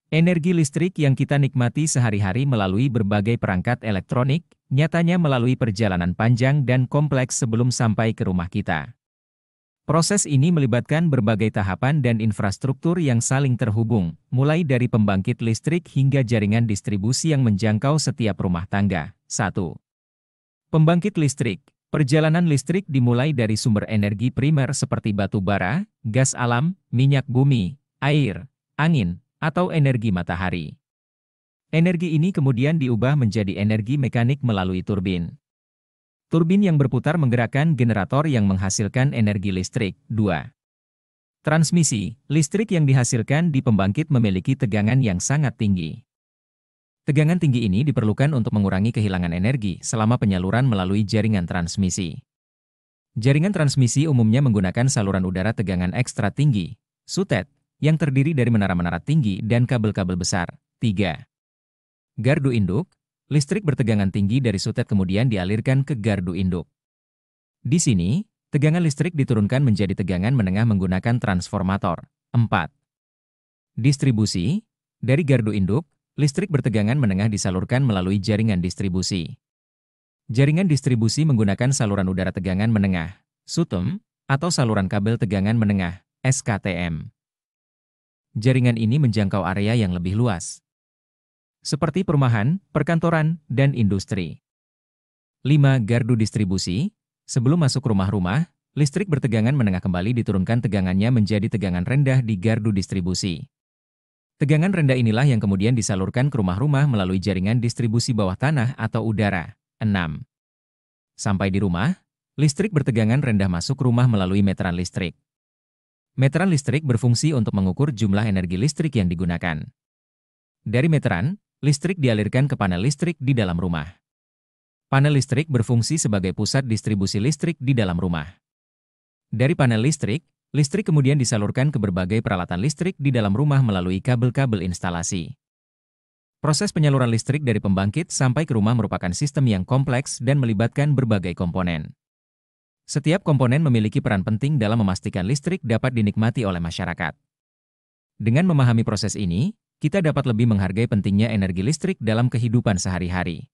Energi listrik yang kita nikmati sehari-hari melalui berbagai perangkat elektronik, nyatanya melalui perjalanan panjang dan kompleks sebelum sampai ke rumah kita. Proses ini melibatkan berbagai tahapan dan infrastruktur yang saling terhubung, mulai dari pembangkit listrik hingga jaringan distribusi yang menjangkau setiap rumah tangga. 1. Pembangkit listrik. Perjalanan listrik dimulai dari sumber energi primer seperti batu bara, gas alam, minyak bumi, air, angin, atau energi matahari. Energi ini kemudian diubah menjadi energi mekanik melalui turbin. Turbin yang berputar menggerakkan generator yang menghasilkan energi listrik. 2. Transmisi. Listrik yang dihasilkan di pembangkit memiliki tegangan yang sangat tinggi. Tegangan tinggi ini diperlukan untuk mengurangi kehilangan energi selama penyaluran melalui jaringan transmisi. Jaringan transmisi umumnya menggunakan saluran udara tegangan ekstra tinggi, SUTET, yang terdiri dari menara-menara tinggi dan kabel-kabel besar. 3. Gardu induk. Listrik bertegangan tinggi dari SUTET kemudian dialirkan ke gardu induk. Di sini, tegangan listrik diturunkan menjadi tegangan menengah menggunakan transformator. 4. Distribusi. Dari gardu induk, listrik bertegangan menengah disalurkan melalui jaringan distribusi. Jaringan distribusi menggunakan saluran udara tegangan menengah, SUTEM, atau saluran kabel tegangan menengah, SKTM. Jaringan ini menjangkau area yang lebih luas, seperti perumahan, perkantoran, dan industri. 5. Gardu distribusi. Sebelum masuk rumah-rumah, listrik bertegangan menengah kembali diturunkan tegangannya menjadi tegangan rendah di gardu distribusi. Tegangan rendah inilah yang kemudian disalurkan ke rumah-rumah melalui jaringan distribusi bawah tanah atau udara. 6. Sampai di rumah, listrik bertegangan rendah masuk rumah melalui meteran listrik. Meteran listrik berfungsi untuk mengukur jumlah energi listrik yang digunakan. Dari meteran, listrik dialirkan ke panel listrik di dalam rumah. Panel listrik berfungsi sebagai pusat distribusi listrik di dalam rumah. Dari panel listrik, listrik kemudian disalurkan ke berbagai peralatan listrik di dalam rumah melalui kabel-kabel instalasi. Proses penyaluran listrik dari pembangkit sampai ke rumah merupakan sistem yang kompleks dan melibatkan berbagai komponen. Setiap komponen memiliki peran penting dalam memastikan listrik dapat dinikmati oleh masyarakat. Dengan memahami proses ini, kita dapat lebih menghargai pentingnya energi listrik dalam kehidupan sehari-hari.